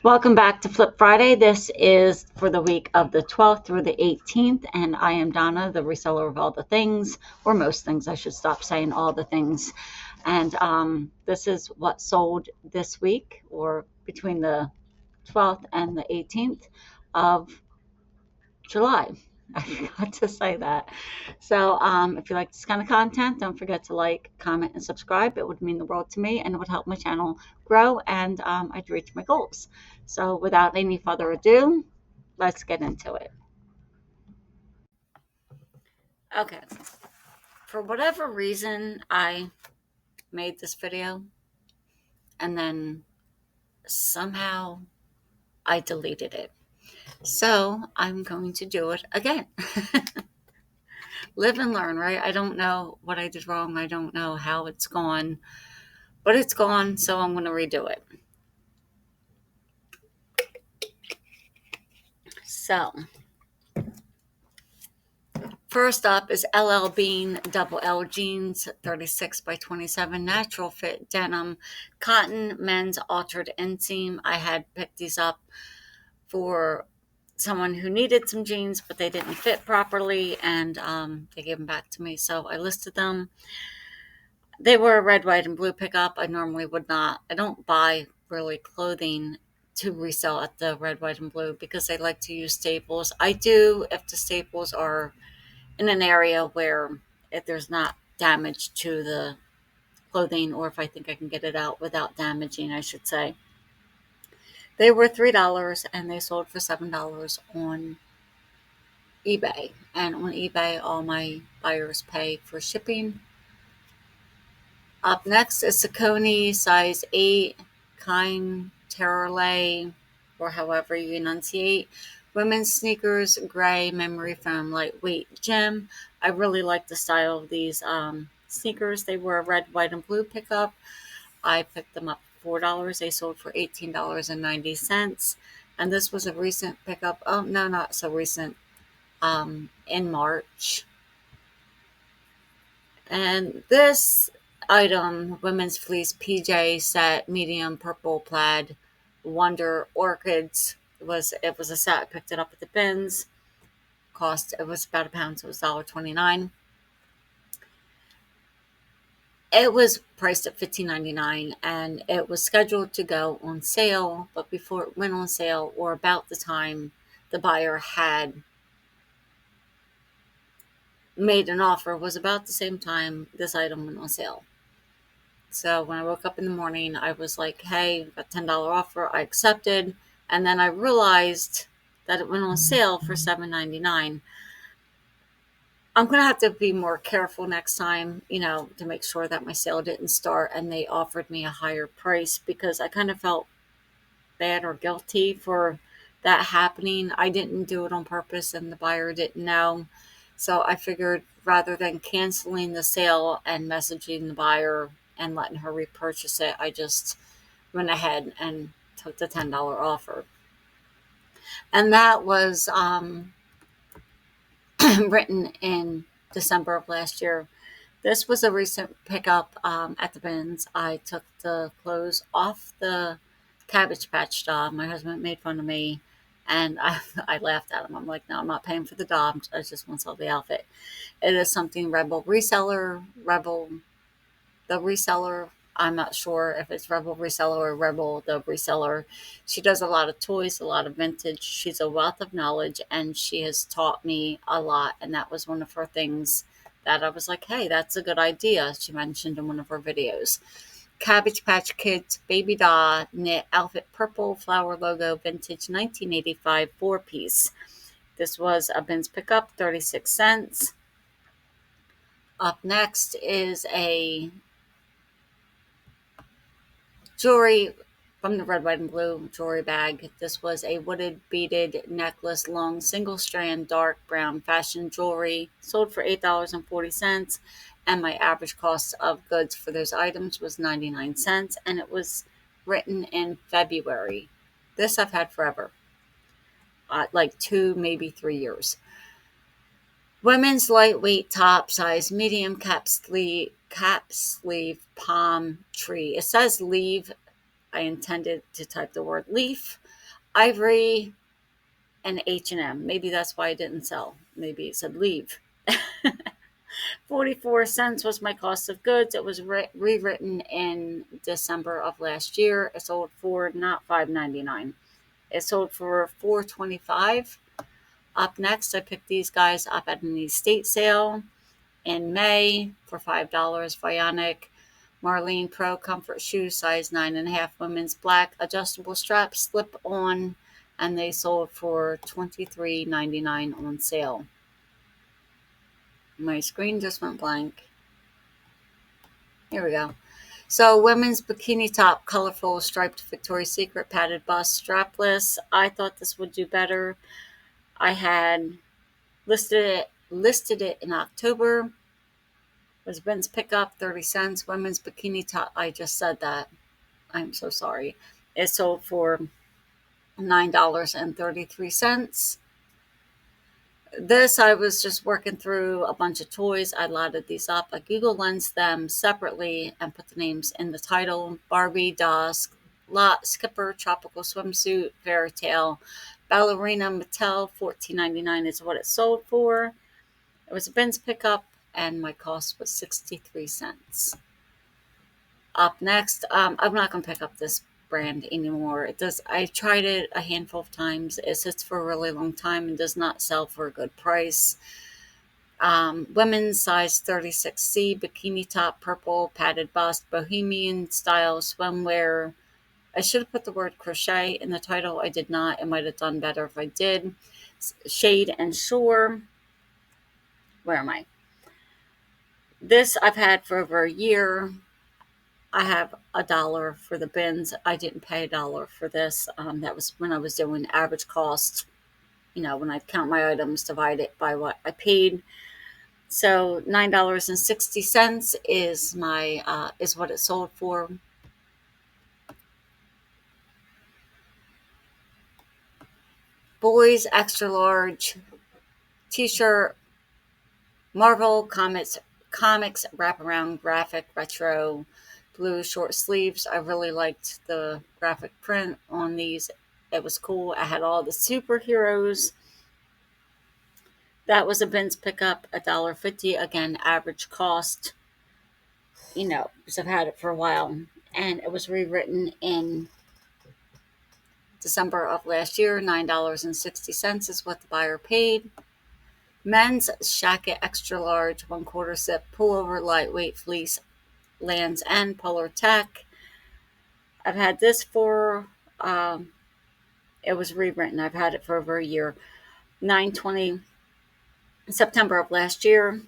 Welcome back to Flip Friday. This is for the week of the 12th through the 18th, and I am Donna, the reseller of all the things, or most things. I should stop saying all the things. And this is what sold this week, or between the 12th and the 18th of July. I forgot to say that. So if you like this kind of content, don't forget to like, comment, and subscribe. It would mean the world to me and it would help my channel grow and I'd reach my goals. So without any further ado, let's get into it. Okay. For whatever reason, I made this video and then somehow I deleted it. So I'm going to do it again. Live and learn, right? I don't know what I did wrong. I don't know how it's gone, but it's gone, so I'm going to redo it. So, first up is LL Bean Double L Jeans, 36 by 27, natural fit denim, cotton men's altered inseam. I had picked these up for someone who needed some jeans, but they didn't fit properly, and they gave them back to me, so I listed them. They were a red, white, and blue pickup. I normally would not. I don't buy really clothing to resell at the red, white, and blue because I like to use staples. I do if the staples are in an area where if there's not damage to the clothing, or if I think I can get it out without damaging, I should say. They were $3 and they sold for $7 on eBay. And on eBay, all my buyers pay for shipping. Up next is Saucony size 8, Kind Terrorlay, or however you enunciate. Women's sneakers, gray, memory foam, lightweight gym. I really like the style of these sneakers. They were a red, white, and blue pickup. I picked them up for $4. They sold for $18.90. And this was a recent pickup. Oh, no, not so recent. In March. And this item, women's fleece PJ set, medium purple plaid, Wonder Orchids, it was a set. I picked it up at the bins. It was about a pound, so it was $1.29. It was priced at $15.99 and it was scheduled to go on sale, but before it went on sale, or about the time the buyer had made an offer, was about the same time this item went on sale. So when I woke up in the morning, I was like, hey, a $10 offer. I accepted. And then I realized that it went on sale for $7.99. I'm going to have to be more careful next time, to make sure that my sale didn't start and they offered me a higher price, because I kind of felt bad or guilty for that happening. I didn't do it on purpose and the buyer didn't know. So I figured rather than canceling the sale and messaging the buyer and letting her repurchase it, I just went ahead and took the $10 offer. And that was written in December of last year. This was a recent pickup at the bins. I took the clothes off the Cabbage Patch doll. My husband made fun of me, and I laughed at him. I'm like, no, I'm not paying for the doll. I just want to sell the outfit. It is something Rebel Reseller, the reseller. I'm not sure if it's Rebel Reseller or Rebel the Reseller. She does a lot of toys, a lot of vintage. She's a wealth of knowledge, and she has taught me a lot. And that was one of her things that I was like, hey, that's a good idea. She mentioned in one of her videos. Cabbage Patch Kids Baby Doll knit outfit, purple flower logo, vintage 1985 4-piece. This was a bins pickup, 36 cents. Up next is a jewelry from the red, white, and blue jewelry bag. This was a wooded beaded necklace, long single strand, dark brown fashion jewelry, sold for $8.40. And my average cost of goods for those items was 99 cents. And it was written in February. This I've had forever, like 2, maybe 3 years. Women's lightweight top size, medium cap sleeve palm tree. It says leave I intended to type the word leaf, ivory, and H&M. Maybe that's why it didn't sell. Maybe it said leave. 44 cents was my cost of goods. It was rewritten in December of last year. It sold for not $5.99. It sold for $4.25. Up next, I picked these guys up at an estate sale in May for $5. Vionic Marlene Pro Comfort Shoes, size 9.5, women's black, adjustable strap, slip on, and they sold for $23.99 on sale. My screen just went blank. Here we go. So, women's bikini top, colorful, striped Victoria's Secret padded bust, strapless. I thought this would do better. I had listed it in October. It was men's pickup, 30 cents. Women's bikini top, I just said that. I'm so sorry. It sold for $9.33. This, I was just working through a bunch of toys. I loaded these up. I Google Lensed them separately and put the names in the title. Barbie, Dusk, Skipper, Tropical Swimsuit, Fairy Tale, Ballerina, Mattel, $14.99 is what it sold for. It was a Ben's pickup, and my cost was 63 cents. Up next, I'm not going to pick up this brand anymore. I tried it a handful of times. It sits for a really long time and does not sell for a good price. Women's size 36C, bikini top, purple, padded bust, bohemian style swimwear. I should have put the word crochet in the title. I did not. It might have done better if I did. Shade and Shore. Where am I? This I've had for over a year. I have $1 for the bins. I didn't pay $1 for this. That was when I was doing average cost. When I count my items, divide it by what I paid. So $9.60 is is what it sold for. Boys extra large T-shirt, Marvel Comics wraparound graphic retro blue short sleeves. I really liked the graphic print on these. It was cool. I had all the superheroes. That was a Ben's pickup, $1.50. Again, average cost, because I've had it for a while. And it was rewritten in December of last year. $9.60 is what the buyer paid. Men's Shacket extra large, 1/4 zip, pullover, lightweight fleece, Lands End, Polar Tech. I've had this it was rewritten. I've had it for over a year. 9/20 September of last year.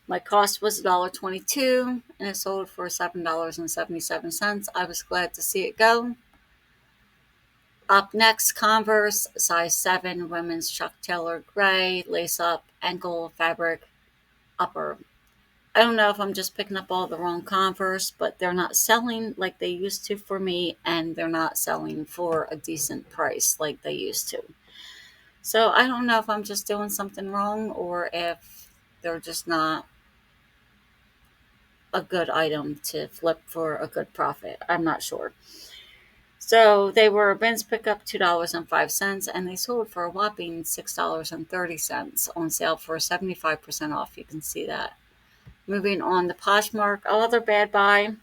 My cost was $1.22 and it sold for $7.77. I was glad to see it go. Up next, Converse, size 7, women's Chuck Taylor gray, lace up, ankle fabric, upper. I don't know if I'm just picking up all the wrong Converse, but they're not selling like they used to for me, and they're not selling for a decent price like they used to. So I don't know if I'm just doing something wrong or if they're just not a good item to flip for a good profit. I'm not sure. So they were Ben's pickup $2.05, and they sold for a whopping $6.30 on sale for 75% off. You can see that. Moving on to Poshmark, another bad buy.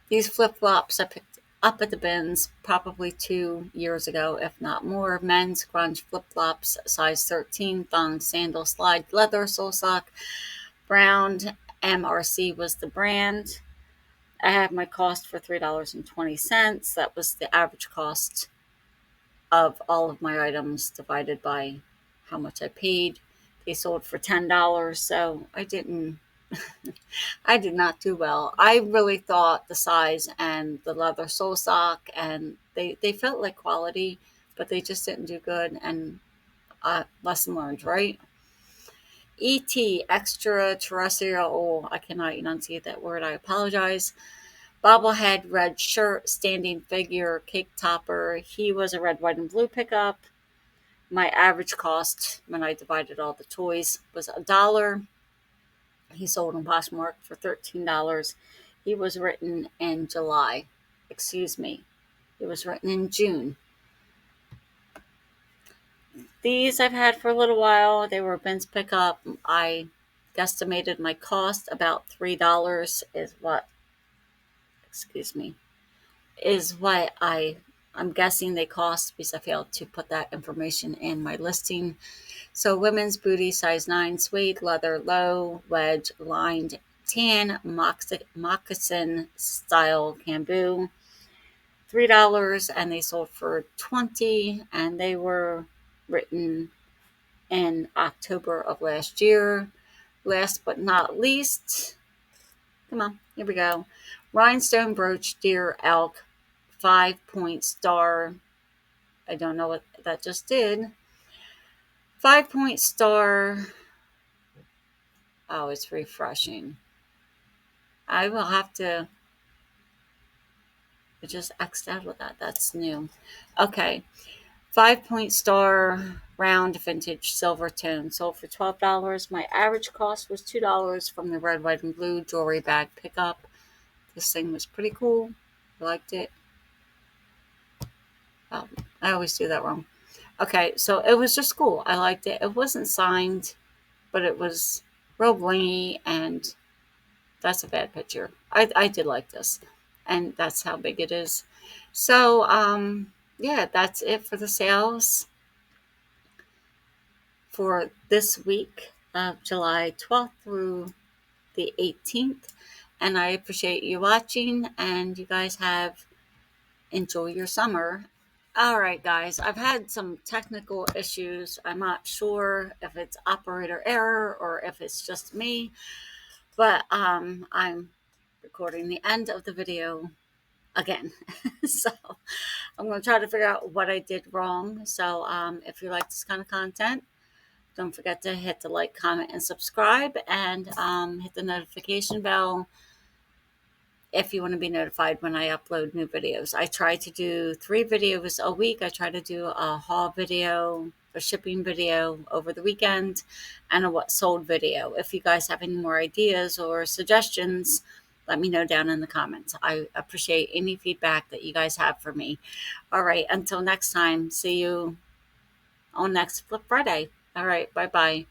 These flip-flops I picked up at the bins probably 2 years ago, if not more. Men's grunge flip-flops, size 13, thong, sandal, slide, leather, sole sock, brown. MRC was the brand. I have my cost for $3.20. That was the average cost of all of my items divided by how much I paid. They sold for $10, so I did not do well. I really thought the size and the leather sole sock, and they felt like quality, but they just didn't do good, and lesson learned, right? ET, extraterrestrial, I cannot enunciate that word, I apologize. Bobblehead red shirt, standing figure, cake topper. He was a red, white, and blue pickup. My average cost when I divided all the toys was $1. He sold on Poshmark for $13. He was written in July. Excuse me. It was written in June. These I've had for a little while. They were Ben's pickup. I guesstimated my cost about $3 is what, excuse me, is what I'm guessing they cost because I failed to put that information in my listing. So women's booty size 9 suede leather low wedge lined tan moccasin style camboo. $3 and they sold for 20 and they were written in October of last year. Last but not least, come on, here we go. Rhinestone brooch deer elk 5-point star. I don't know what that just did. 5-point star. Oh, it's refreshing. I will have to just X'd out with that. That's new. Okay. 5-point star round vintage silver tone sold for $12. My average cost was $2 from the red, white, and blue jewelry bag pickup. This thing was pretty cool. I liked it. Oh, I always do that wrong. Okay, so it was just cool. I liked it. It wasn't signed, but it was real blingy, and that's a bad picture. I did like this, and that's how big it is. So, yeah, that's it for the sales for this week of July 12th through the 18th. And I appreciate you watching, and you guys have enjoy your summer. All right, guys, I've had some technical issues. I'm not sure if it's operator error or if it's just me, but I'm recording the end of the video again. So I'm going to try to figure out what I did wrong. So if you like this kind of content, don't forget to hit the like, comment, and subscribe, and hit the notification bell if you want to be notified when I upload new videos. I try to do 3 videos a week. I try to do a haul video, a shipping video over the weekend, and a what sold video. If you guys have any more ideas or suggestions, let me know down in the comments. I appreciate any feedback that you guys have for me. All right, until next time, see you on next Flip Friday. All right, bye-bye.